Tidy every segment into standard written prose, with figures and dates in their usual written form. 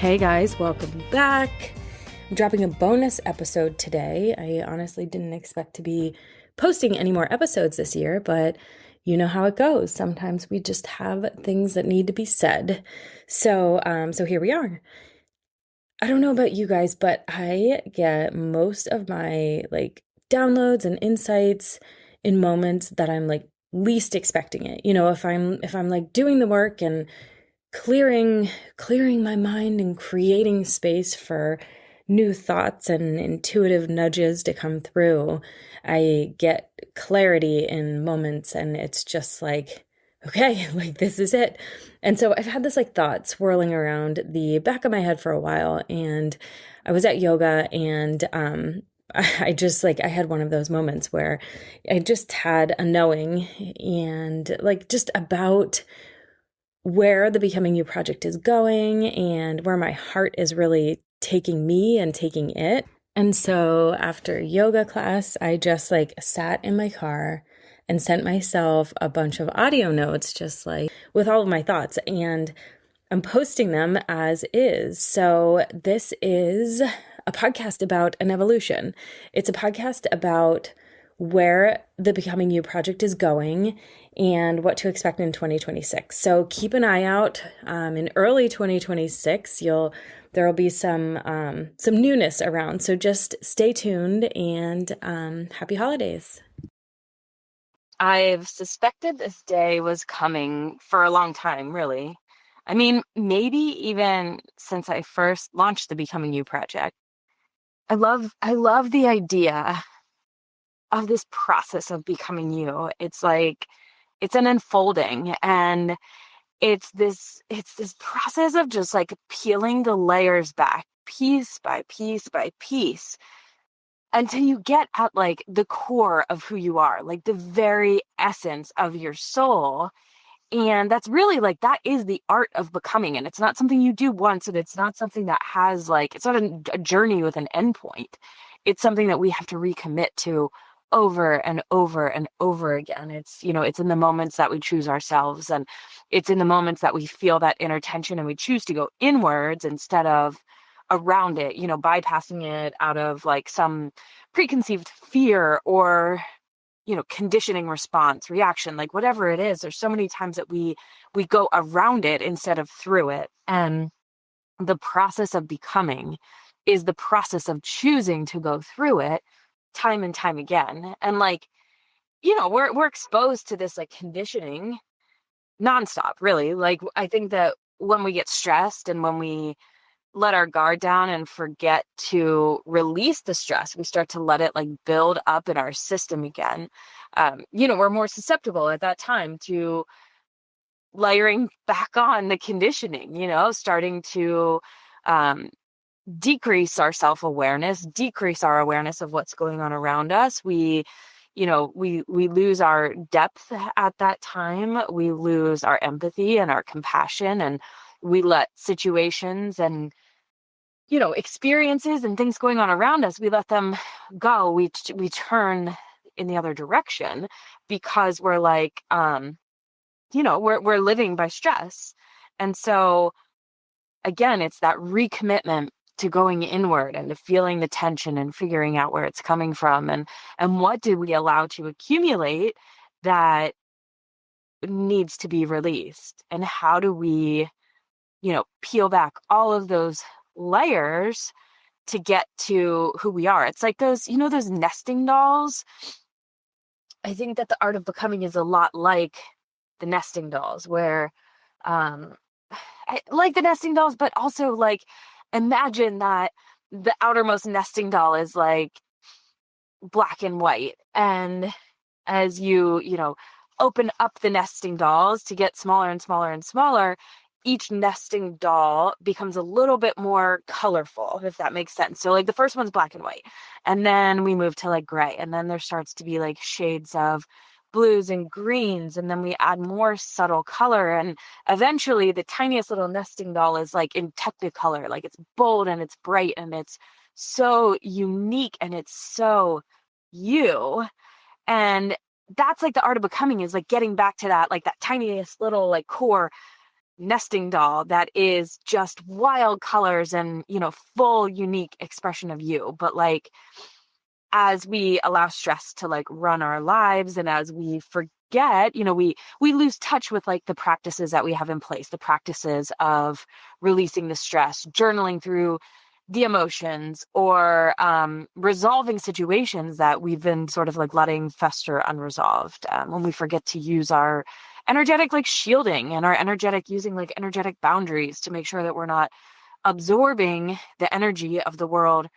Hey guys, welcome back. I'm dropping a bonus episode today. I honestly didn't expect to be posting any more episodes this year, but you know how it goes. Sometimes we just have things that need to be said. So here we are. I don't know about you guys, but I get most of my downloads and insights in moments that I'm least expecting it. You know, if I'm doing the work and clearing my mind and creating space for new thoughts and intuitive nudges to come through, I get clarity in moments and it's just okay, this is it. And so I've had this thought swirling around the back of my head for a while, and I was at yoga and I just I had one of those moments where I just had a knowing and just about where the Becoming You project is going and where my heart is really taking me and taking it. And so after yoga class, I just sat in my car and sent myself a bunch of audio notes, just with all of my thoughts, and I'm posting them as is. So this is a podcast about an evolution. It's a podcast about where the Becoming You project is going and what to expect in 2026. So keep an eye out. In early 2026, there will be some newness around. So just stay tuned and happy holidays. I've suspected this day was coming for a long time, really. I mean, maybe even since I first launched the Becoming You project. I love the idea of this process of becoming you. It's an unfolding, and it's this process of just peeling the layers back piece by piece by piece until you get at the core of who you are, the very essence of your soul. And that's really that is the art of becoming. And it's not something you do once, and it's not something that has it's not a journey with an endpoint. It's something that we have to recommit to over and over and over again. It's in the moments that we choose ourselves, and it's in the moments that we feel that inner tension and we choose to go inwards instead of around it, bypassing it out of some preconceived fear or conditioning response, reaction, whatever it is. There's so many times that we go around it instead of through it. And the process of becoming is the process of choosing to go through it time and time again. And we're exposed to this conditioning nonstop, really. I think that when we get stressed and when we let our guard down and forget to release the stress, we start to let it build up in our system again. We're more susceptible at that time to layering back on the conditioning, starting to decrease our self-awareness, decrease our awareness of what's going on around us. We lose our depth at that time. We lose our empathy and our compassion, and we let situations and experiences and things going on around us, we let them go. We turn in the other direction because we're we're living by stress. And so again, it's that recommitment to going inward and to feeling the tension and figuring out where it's coming from, and what did we allow to accumulate that needs to be released, and how do we peel back all of those layers to get to who we are. It's those nesting dolls. I think that the art of becoming is a lot like the nesting dolls, where I like the nesting dolls, but also imagine that the outermost nesting doll is black and white, and as you open up the nesting dolls to get smaller and smaller and smaller, each nesting doll becomes a little bit more colorful, if that makes sense. So the first one's black and white, and then we move to gray, and then there starts to be shades of blues and greens, and then we add more subtle color, and eventually the tiniest little nesting doll is in technicolor. It's bold and it's bright and it's so unique and it's so you. And that's the art of becoming, is getting back to that that tiniest little core nesting doll that is just wild colors and, full unique expression of you. But like, as we allow stress to like run our lives, and as we forget, we lose touch with like the practices that we have in place, the practices of releasing the stress, journaling through the emotions, or resolving situations that we've been sort of like letting fester unresolved. When we forget to use our energetic like shielding and our energetic using like energetic boundaries to make sure that we're not absorbing the energy of the world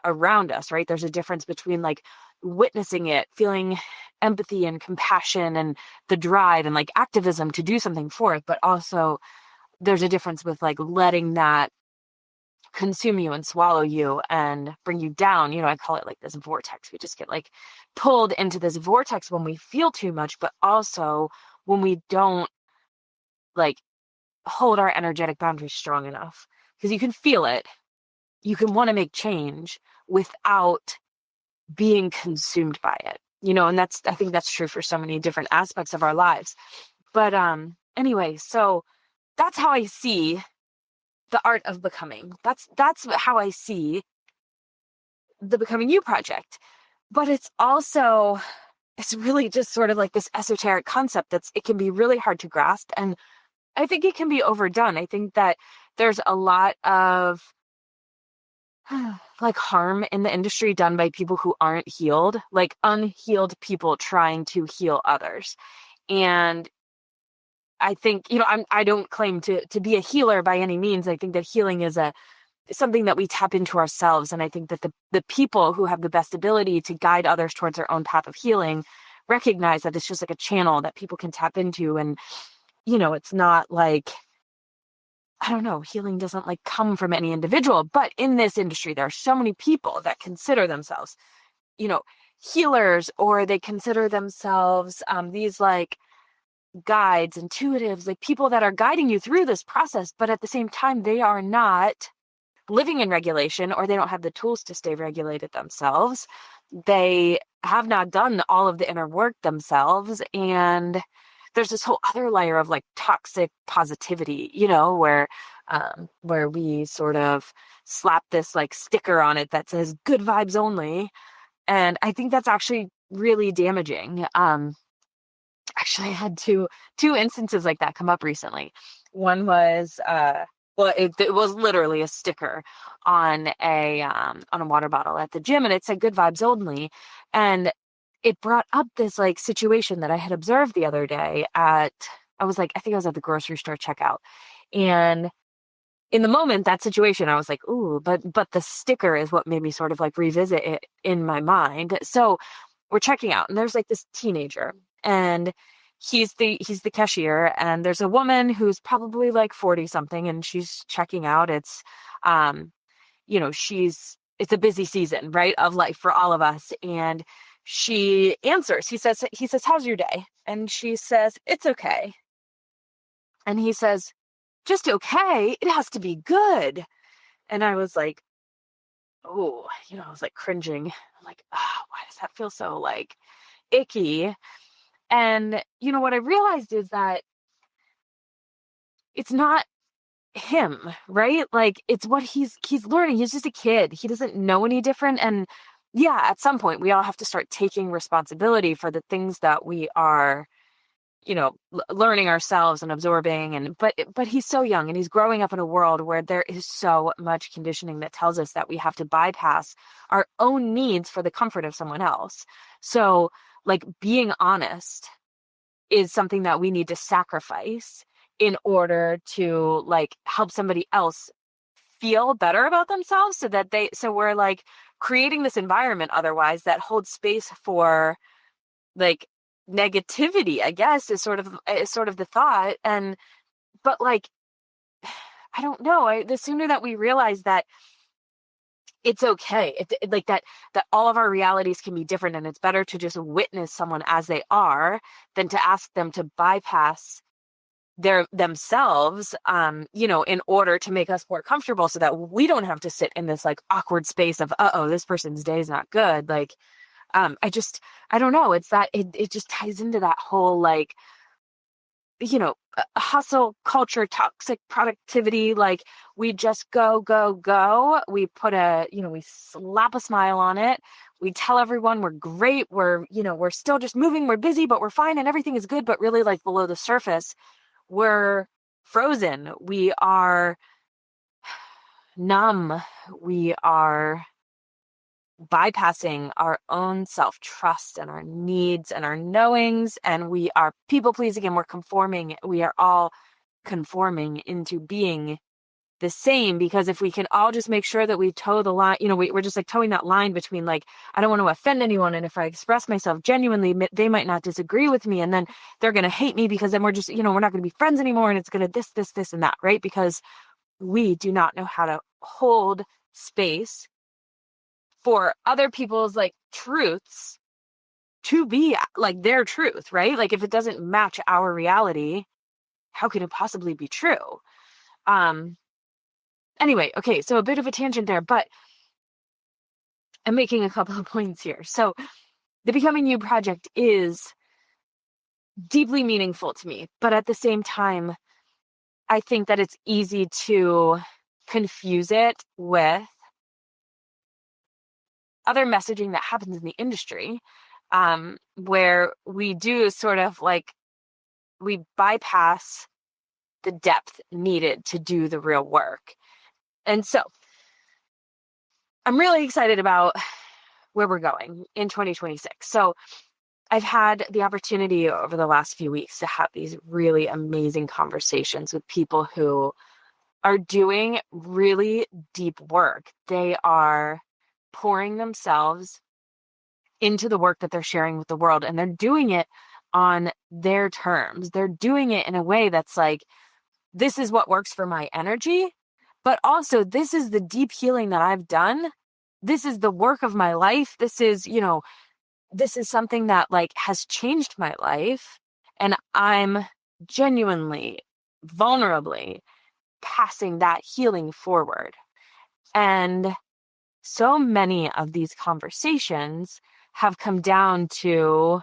around us, right? There's a difference between like witnessing it, feeling empathy and compassion and the drive and like activism to do something for it, but also there's a difference with like letting that consume you and swallow you and bring you down. I call it like this vortex. We just get like pulled into this vortex when we feel too much, but also when we don't like hold our energetic boundaries strong enough, because you can feel it. You can want to make change without being consumed by it, and I think that's true for so many different aspects of our lives. But anyway, so that's how I see the art of becoming. That's how I see the Becoming You project. But it's really just sort of like this esoteric concept it can be really hard to grasp. And I think it can be overdone. I think that there's a lot of like harm in the industry done by people who aren't healed, like unhealed people trying to heal others. And I think, I don't claim to be a healer by any means. I think that healing is something that we tap into ourselves. And I think that the people who have the best ability to guide others towards their own path of healing recognize that it's just like a channel that people can tap into. And, it's not like, I don't know, healing doesn't like come from any individual, but in this industry, there are so many people that consider themselves, healers, or they consider themselves these like guides, intuitives, like people that are guiding you through this process. But at the same time, they are not living in regulation, or they don't have the tools to stay regulated themselves. They have not done all of the inner work themselves. And there's this whole other layer of like toxic positivity, where we sort of slap this like sticker on it that says good vibes only. And I think that's actually really damaging. Actually, I had two instances like that come up recently. One was it was literally a sticker on a water bottle at the gym, and it said good vibes only. And it brought up this like situation that I had observed the other day I think I was at the grocery store checkout. And in the moment, that situation, I was like, ooh, but the sticker is what made me sort of like revisit it in my mind. So we're checking out, and there's like this teenager, and he's the cashier, and there's a woman who's probably like 40 something, and she's checking out. It's it's a busy season, right, of life for all of us. And she answers. He says, how's your day? And she says, it's okay. And he says, just okay? It has to be good. And I was like, oh, I was like cringing. I'm like, oh, why does that feel so like icky? And what I realized is that it's not him, right? Like, it's what he's learning. He's just a kid. He doesn't know any different. And yeah, at some point we all have to start taking responsibility for the things that we are learning ourselves and absorbing. But he's so young, and he's growing up in a world where there is so much conditioning that tells us that we have to bypass our own needs for the comfort of someone else. So like being honest is something that we need to sacrifice in order to like help somebody else feel better about themselves, so we're like creating this environment otherwise that holds space for like negativity, I guess, is sort of the thought. But like, I don't know, the sooner that we realize that it's okay, like that all of our realities can be different, and it's better to just witness someone as they are than to ask them to bypass themselves, in order to make us more comfortable, so that we don't have to sit in this like awkward space of, this person's day is not good. Like, I don't know. It's that it just ties into that whole like, hustle culture, toxic productivity. Like we just go, go, go. We put we slap a smile on it. We tell everyone we're great. We're still just moving. We're busy, but we're fine and everything is good. But really, like below the surface, we're frozen. We are numb. We are bypassing our own self-trust and our needs and our knowings, and we are people pleasing, and we're conforming. We are all conforming into being the same, because if we can all just make sure that we toe the line, we're just like towing that line between like, I don't want to offend anyone, and if I express myself genuinely, they might not disagree with me, and then they're going to hate me, because then we're just, we're not going to be friends anymore, and it's going to this and that, right? Because we do not know how to hold space for other people's like truths to be like their truth, right? Like if it doesn't match our reality, how can it possibly be true? Anyway, okay, so a bit of a tangent there, but I'm making a couple of points here. So the Becoming You project is deeply meaningful to me, but at the same time, I think that it's easy to confuse it with other messaging that happens in the industry, where we do sort of like, we bypass the depth needed to do the real work. And so I'm really excited about where we're going in 2026. So I've had the opportunity over the last few weeks to have these really amazing conversations with people who are doing really deep work. They are pouring themselves into the work that they're sharing with the world, and they're doing it on their terms. They're doing it in a way that's like, this is what works for my energy, but also this is the deep healing that I've done. This is the work of my life. This is something that like has changed my life, and I'm genuinely, vulnerably passing that healing forward. And so many of these conversations have come down to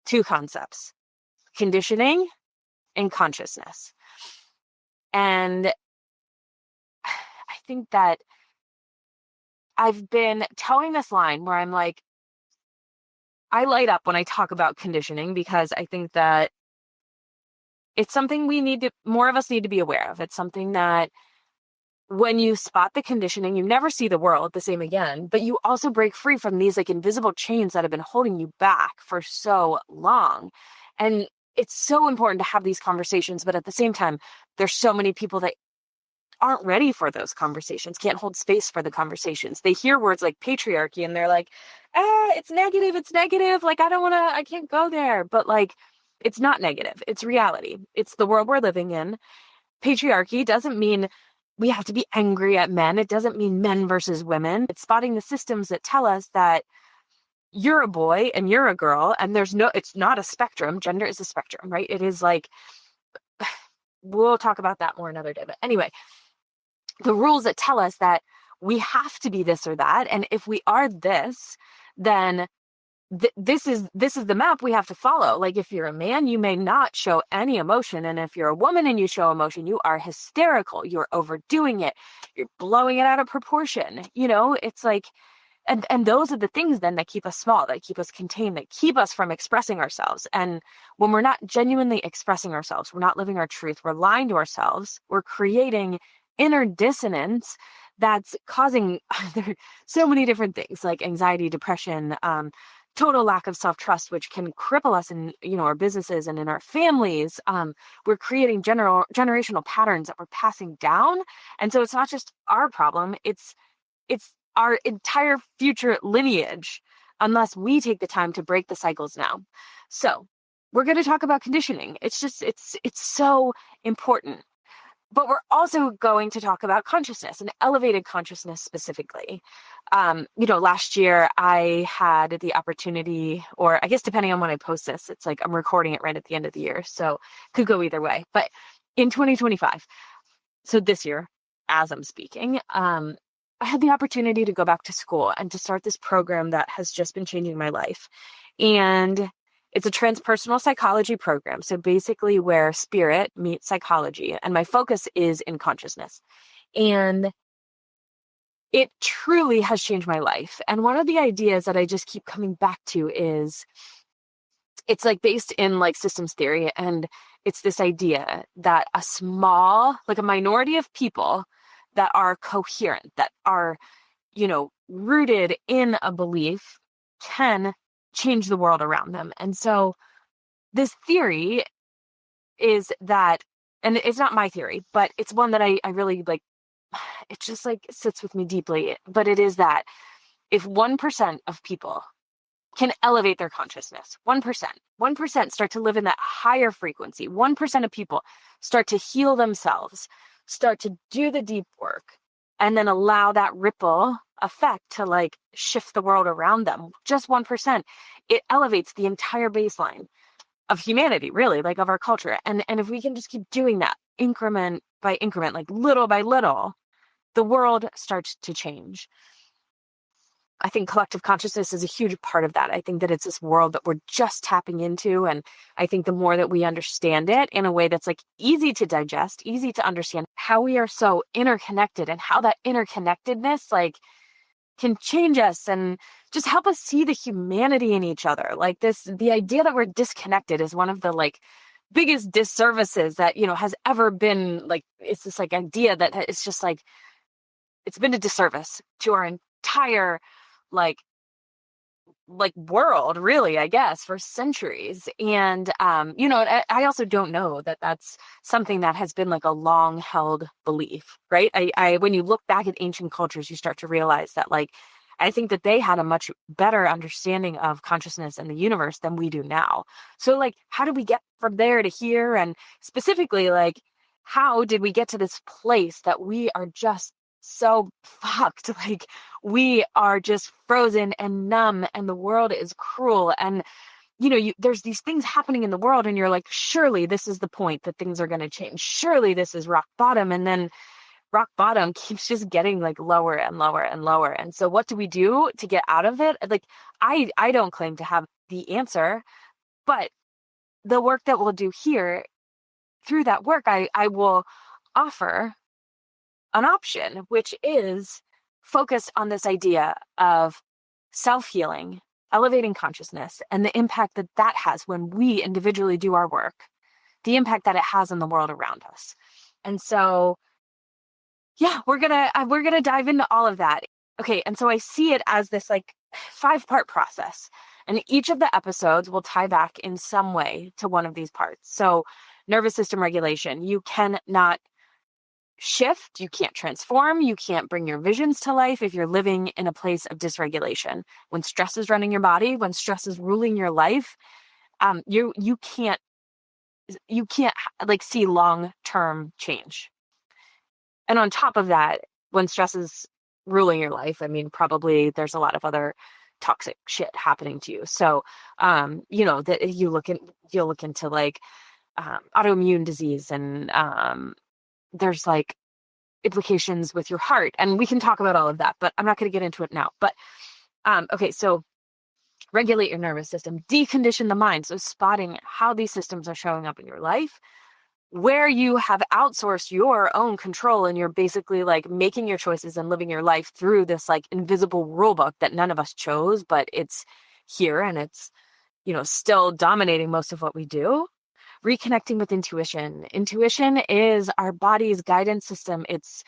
two concepts: conditioning and consciousness. And I think that I've been towing this line where I'm like, I light up when I talk about conditioning, because I think that it's something more of us need to be aware of. It's something that when you spot the conditioning, you never see the world the same again, but you also break free from these like invisible chains that have been holding you back for so long. And it's so important to have these conversations, but at the same time, there's so many people that aren't ready for those conversations, can't hold space for the conversations. They hear words like patriarchy and they're like, it's negative. Like, I can't go there. But like, it's not negative. It's reality. It's the world we're living in. Patriarchy doesn't mean we have to be angry at men. It doesn't mean men versus women. It's spotting the systems that tell us that you're a boy and you're a girl, and it's not a spectrum. Gender is a spectrum, right? It is like, we'll talk about that more another day. But anyway, the rules that tell us that we have to be this or that. And if we are this, then this is the map we have to follow. Like if you're a man, you may not show any emotion. And if you're a woman and you show emotion, you are hysterical. You're overdoing it. You're blowing it out of proportion. It's like, and those are the things then that keep us small, that keep us contained, that keep us from expressing ourselves. And when we're not genuinely expressing ourselves, we're not living our truth, we're lying to ourselves, we're creating inner dissonance that's causing so many different things like anxiety, depression, total lack of self-trust, which can cripple us in our businesses and in our families. We're creating generational patterns that we're passing down. And so it's not just our problem, it's our entire future lineage, unless we take the time to break the cycles now. So we're going to talk about conditioning. It's so important. But we're also going to talk about consciousness and elevated consciousness specifically. Last year I had the opportunity, or I guess depending on when I post this, it's like I'm recording it right at the end of the year, so could go either way. But in 2025, so this year, as I'm speaking, I had the opportunity to go back to school and to start this program that has just been changing my life. And It's a transpersonal psychology program. So basically where spirit meets psychology, and my focus is in consciousness. And it truly has changed my life. And one of the ideas that I just keep coming back to is it's like based in like systems theory. And it's this idea that a minority of people that are coherent, that are, rooted in a belief can change the world around them. And so this theory is that, and it's not my theory, but it's one that I really like. It just like sits with me deeply. But it is that if 1% of people can elevate their consciousness, 1% start to live in that higher frequency, 1% of people start to heal themselves, start to do the deep work, and then allow that ripple effect to like shift the world around them, just 1%, it elevates the entire baseline of humanity, really, like of our culture. And if we can just keep doing that increment by increment, like little by little, the world starts to change. I think collective consciousness is a huge part of that. I think that it's this world that we're just tapping into. And I think the more that we understand it in a way that's like easy to digest, easy to understand how we are so interconnected and how that interconnectedness like can change us and just help us see the humanity in each other. Like the idea that we're disconnected is one of the like biggest disservices that, has ever been like, it's this like idea that it's just like, it's been a disservice to our entire like world, really, I guess, for centuries. And I also don't know that that's something that has been like a long held belief, right? I when you look back at ancient cultures, you start to realize that like I think that they had a much better understanding of consciousness and the universe than we do now. So like, how did we get from there to here? And specifically, like, how did we get to this place that we are just so fucked? Like, we are just frozen and numb, and the world is cruel. And there's these things happening in the world, and you're like, surely this is the point that things are going to change. Surely this is rock bottom. And then rock bottom keeps just getting like lower and lower and lower. And so what do we do to get out of it? Like, I don't claim to have the answer, but the work that we'll do here, through that work, I will offer an option, which is focused on this idea of self-healing, elevating consciousness, and the impact that that has when we individually do our work, the impact that it has in the world around us. And so, yeah, we're gonna dive into all of that. Okay, and so I see it as this like 5-part process, and each of the episodes will tie back in some way to one of these parts. So, nervous system regulation, you cannot shift, you can't transform, you can't bring your visions to life if you're living in a place of dysregulation. When stress is running your body, when stress is ruling your life, you can't like see long-term change. And on top of that, when stress is ruling your life, I mean, probably there's a lot of other toxic shit happening to you. So, that you'll look into like autoimmune disease, and there's like implications with your heart, and we can talk about all of that, but I'm not going to get into it now. But okay, so regulate your nervous system, decondition the mind. So spotting how these systems are showing up in your life, where you have outsourced your own control, and you're basically like making your choices and living your life through this like invisible rule book that none of us chose, but it's here, and it's still dominating most of what we do. Reconnecting with intuition. Intuition is our body's guidance system. It's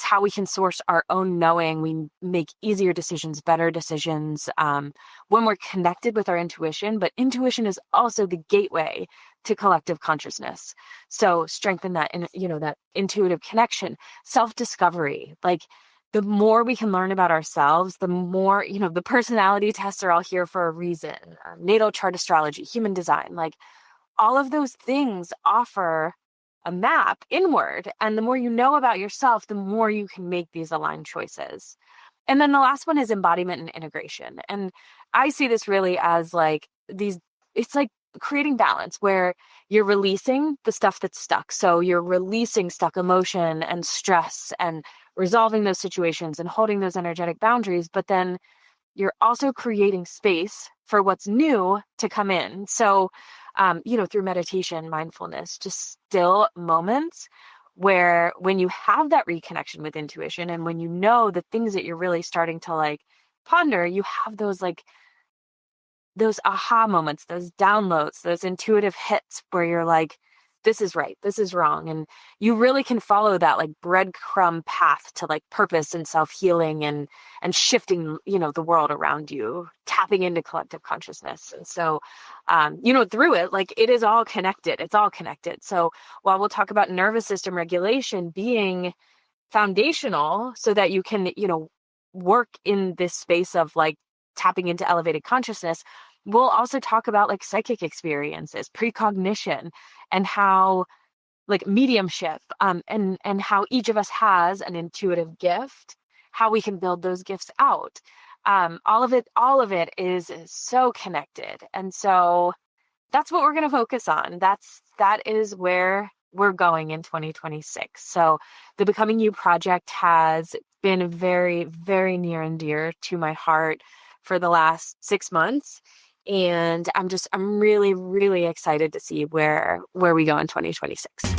how we can source our own knowing. We make easier decisions, better decisions when we're connected with our intuition. But intuition is also the gateway to collective consciousness. So strengthen that, that intuitive connection, self-discovery. Like, the more we can learn about ourselves, the more, the personality tests are all here for a reason. Natal chart astrology, human design, like all of those things offer a map inward. And the more you know about yourself, the more you can make these aligned choices. And then the last one is embodiment and integration. And I see this really as like it's like creating balance, where you're releasing the stuff that's stuck. So you're releasing stuck emotion and stress and resolving those situations and holding those energetic boundaries. But then you're also creating space for what's new to come in. So, through meditation, mindfulness, just still moments where when you have that reconnection with intuition and when you know the things that you're really starting to like ponder, you have those aha moments, those downloads, those intuitive hits where you're like, this is right, this is wrong. And you really can follow that like breadcrumb path to like purpose and self-healing and shifting, the world around you, tapping into collective consciousness. And so through it, like it is all connected. It's all connected. So while we'll talk about nervous system regulation being foundational so that you can, work in this space of like tapping into elevated consciousness, we'll also talk about like psychic experiences, precognition, and how like mediumship, and how each of us has an intuitive gift, how we can build those gifts out. All of it is so connected. And so that's what we're going to focus on. That is where we're going in 2026. So the Becoming You project has been very, very near and dear to my heart for the last 6 months. And I'm really, really excited to see where we go in 2026.